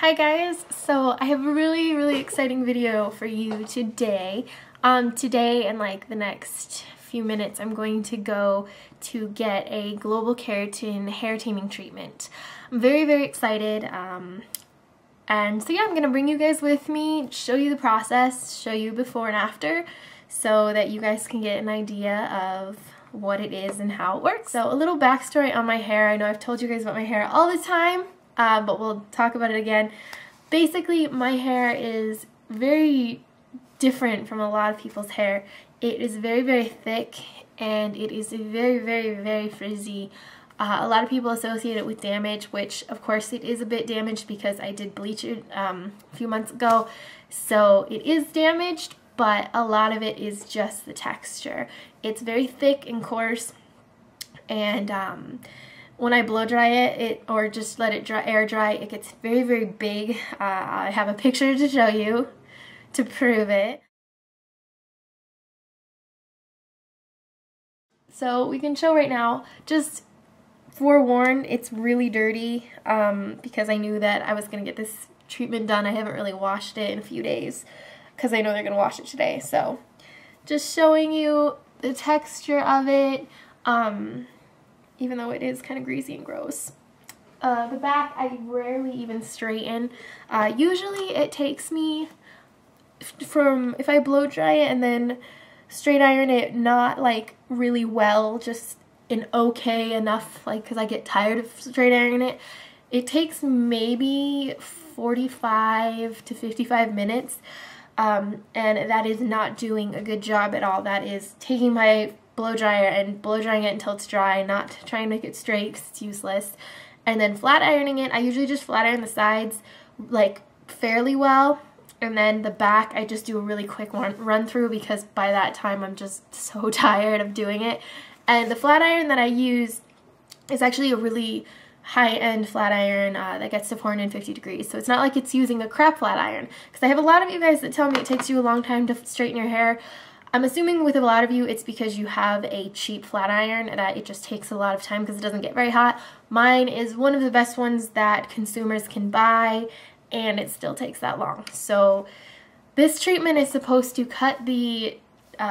Hi guys, so I have a really exciting video for you today. Today and like the next few minutes I'm going to go to get a global keratin hair taming treatment. I'm very excited and so yeah, I'm going to bring you guys with me, show you the process, show you before and after so that you guys can get an idea of what it is and how it works. So a little backstory on my hair. I know I've told you guys about my hair all the time. But we'll talk about it again. Basically, my hair is very different from a lot of people's hair. It is very thick and it is very frizzy. A lot of people associate it with damage, which of course it is a bit damaged because I did bleach it a few months ago. So it is damaged, but a lot of it is just the texture. It's very thick and coarse, and when I blow dry it or just let it air dry, it gets very big. I have a picture to show you to prove it. So we can show right now. Just forewarned, it's really dirty because I knew that I was going to get this treatment done. I haven't really washed it in a few days because I know they're going to wash it today. So just showing you the texture of it. Even though it is kind of greasy and gross. The back I rarely even straighten. Usually it takes me if I blow dry it and then straight iron it, not like really well, just an okay enough, like because I get tired of straight ironing it. It takes maybe 45 to 55 minutes and that is not doing a good job at all. That is taking my blow dryer and blow drying it until it's dry, not trying to make it straight because it's useless, and then flat ironing it. I usually just flat iron the sides like fairly well, and then the back I just do a really quick run through because by that time I'm just so tired of doing it. And the flat iron that I use is actually a really high-end flat iron that gets to 450 degrees, so it's not like it's using a crap flat iron, because I have a lot of you guys that tell me it takes you a long time to straighten your hair. I'm assuming with a lot of you it's because you have a cheap flat iron that it just takes a lot of time because it doesn't get very hot. Mine is one of the best ones that consumers can buy and it still takes that long. So this treatment is supposed to cut the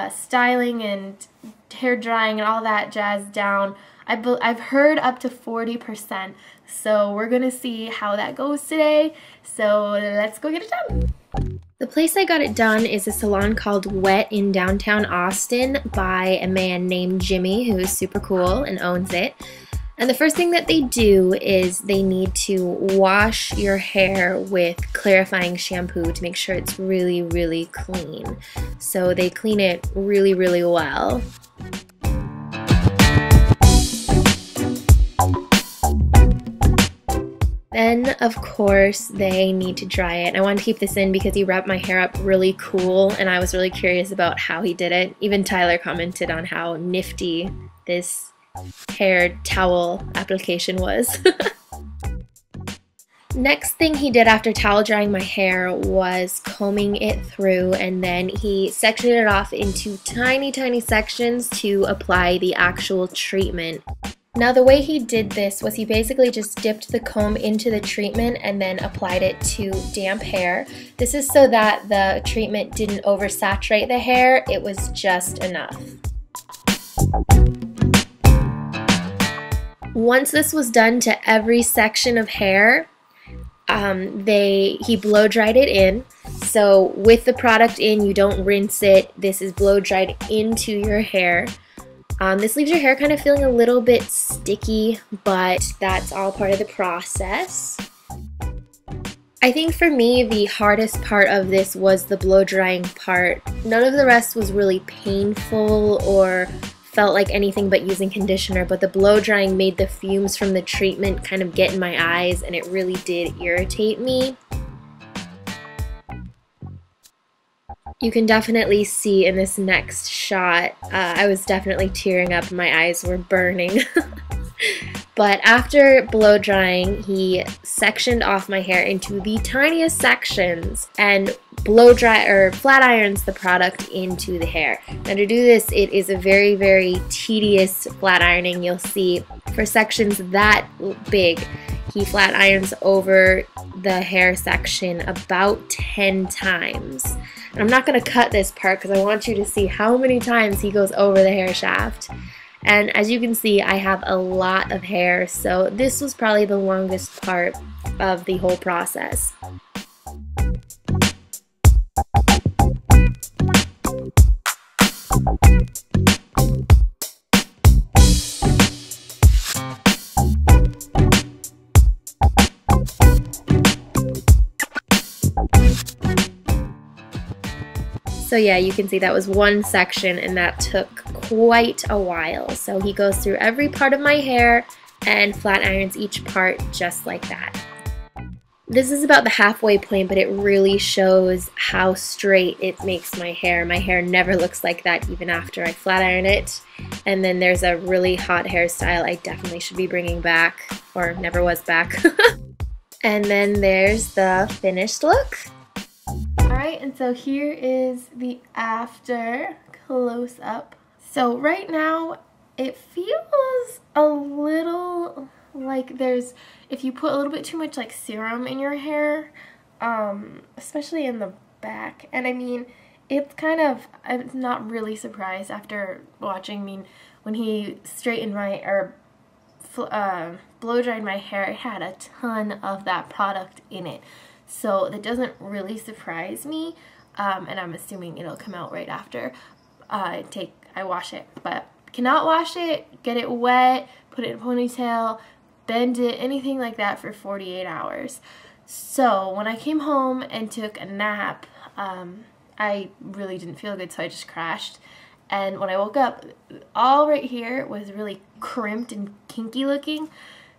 styling and hair drying and all that jazz down. I've heard up to 40%. So we're going to see how that goes today. So let's go get it done. The place I got it done is a salon called Wet in downtown Austin by a man named Jimmy, who is super cool and owns it. And the first thing that they do is they need to wash your hair with clarifying shampoo to make sure it's really clean. So they clean it really well. Then, of course, they need to dry it. I wanted to keep this in because he wrapped my hair up really cool, and I was really curious about how he did it. Even Tyler commented on how nifty this hair towel application was. Next thing he did after towel drying my hair was combing it through, and then he sectioned it off into tiny sections to apply the actual treatment. Now the way he did this was he basically just dipped the comb into the treatment and then applied it to damp hair. This is so that the treatment didn't oversaturate the hair, it was just enough. Once this was done to every section of hair, he blow dried it in. So with the product in, you don't rinse it. This is blow dried into your hair. This leaves your hair kind of feeling a little bit sticky, but that's all part of the process. I think for me, the hardest part of this was the blow drying part. None of the rest was really painful or felt like anything but using conditioner, but the blow drying made the fumes from the treatment kind of get in my eyes, and it really did irritate me. You can definitely see in this next shot, I was definitely tearing up, my eyes were burning. But after blow drying, he sectioned off my hair into the tiniest sections and blow dry or flat irons the product into the hair. Now to do this, it is a very tedious flat ironing. You'll see for sections that big, he flat irons over the hair section about 10 times. And I'm not going to cut this part because I want you to see how many times he goes over the hair shaft. And as you can see, I have a lot of hair, so this was probably the longest part of the whole process. So yeah, you can see that was one section and that took quite a while. So he goes through every part of my hair and flat irons each part just like that. This is about the halfway point, but it really shows how straight it makes my hair. My hair never looks like that even after I flat iron it. And then there's a really hot hairstyle I definitely should be bringing back, or never was back. And then there's the finished look. Alright, and so here is the after close up. So right now it feels a little like there's, if you put a little bit too much like serum in your hair, especially in the back. And I mean, it's kind of, I'm not really surprised after watching, I mean, when he straightened my, or blow dried my hair, it had a ton of that product in it. So that doesn't really surprise me, and I'm assuming it'll come out right after I wash it. But cannot wash it, get it wet, put it in a ponytail, bend it, anything like that for 48 hours. So when I came home and took a nap, I really didn't feel good, so I just crashed. And when I woke up, all right here was really crimped and kinky looking.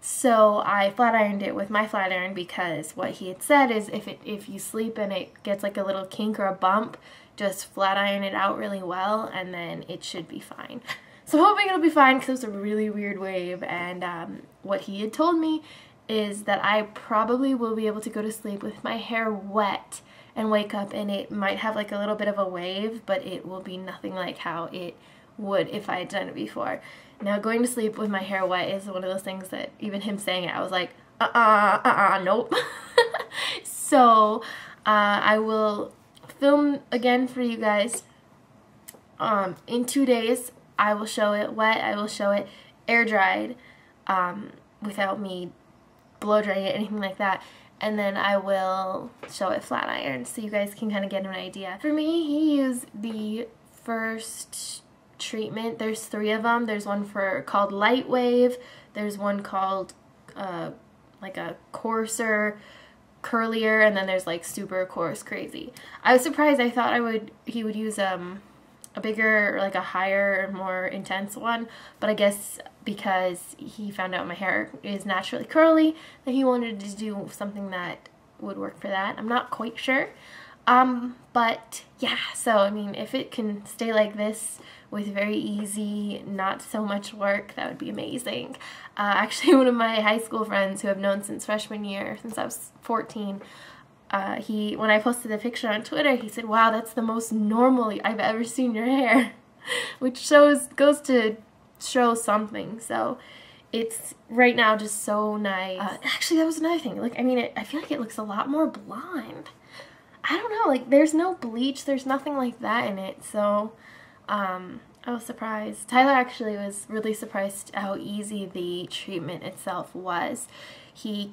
So I flat ironed it with my flat iron because what he had said is if you sleep and it gets like a little kink or a bump, just flat iron it out really well and then it should be fine. So I'm hoping it'll be fine because it was a really weird wave, and what he had told me is that I probably will be able to go to sleep with my hair wet and wake up and it might have like a little bit of a wave, but it will be nothing like how it would if I had done it before. Now, going to sleep with my hair wet is one of those things that even him saying it, I was like, nope. So, I will film again for you guys. In 2 days, I will show it wet, I will show it air dried, without me blow drying it, anything like that. And then I will show it flat ironed so you guys can kind of get an idea. For me, he used the first treatment. There's 3 of them. There's one called Light Wave. There's one called like a coarser, curlier, and then there's like super coarse crazy. I was surprised. I thought he would use a bigger, like a higher, more intense one, but I guess because he found out my hair is naturally curly that he wanted to do something that would work for that. I'm not quite sure. But yeah, so I mean, if it can stay like this with very easy, not so much work, that would be amazing. Actually, one of my high school friends who I've known since freshman year, since I was 14, when I posted the picture on Twitter, he said, wow, that's the most normal I've ever seen your hair, which goes to show something. So it's right now just so nice. Actually, that was another thing. Like, I mean, I feel like it looks a lot more blonde. I don't know, like there's no bleach, there's nothing like that in it, so I was surprised. Tyler actually was really surprised how easy the treatment itself was. He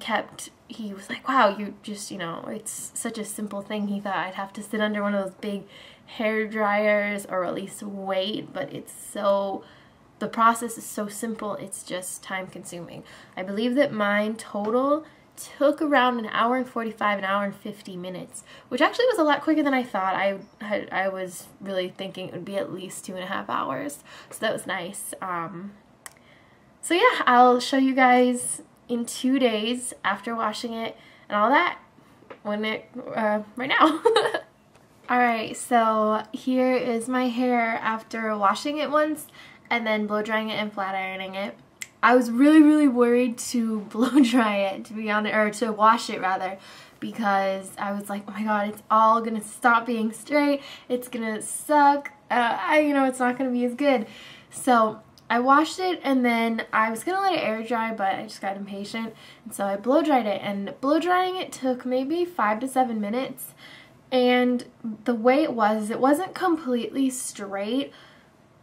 was like, wow, you just, you know, it's such a simple thing. He thought I'd have to sit under one of those big hair dryers or at least wait, but the process is so simple, it's just time consuming. I believe that mine total took around an hour and 45, an hour and 50 minutes, which actually was a lot quicker than I thought. I was really thinking it would be at least 2.5 hours, so that was nice. So yeah, I'll show you guys in 2 days after washing it and all that right now. Alright, so here is my hair after washing it once and then blow drying it and flat ironing it. I was really worried to blow dry it, to be honest, or to wash it rather, because I was like, oh my god, it's all gonna stop being straight, it's gonna suck, you know, it's not gonna be as good. So I washed it and then I was gonna let it air dry, but I just got impatient, and so I blow dried it, and blow drying it took maybe 5 to 7 minutes. And the way it wasn't completely straight,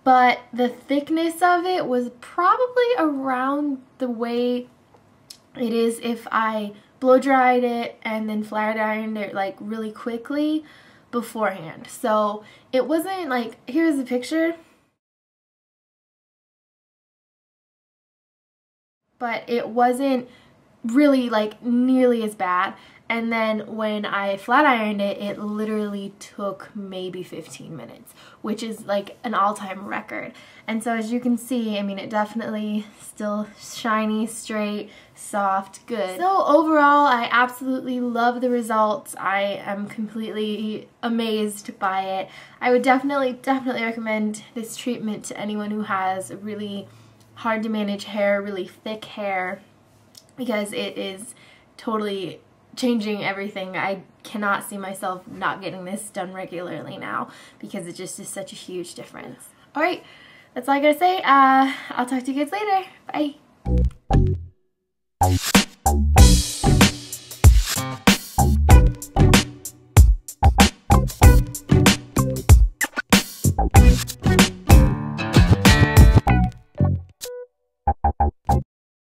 but the thickness of it was probably around the way it is if I blow dried it and then flat ironed it like really quickly beforehand. So it wasn't like, here's the picture, but it wasn't really like nearly as bad. And then when I flat ironed it, it literally took maybe 15 minutes, which is like an all-time record. And so as you can see, I mean, it definitely still shiny, straight, soft, good. So overall, I absolutely love the results. I am completely amazed by it. I would definitely recommend this treatment to anyone who has really hard to manage hair, really thick hair, because it is totally changing everything. I cannot see myself not getting this done regularly now because it just is such a huge difference. Alright, that's all I gotta say. I'll talk to you guys later. Bye.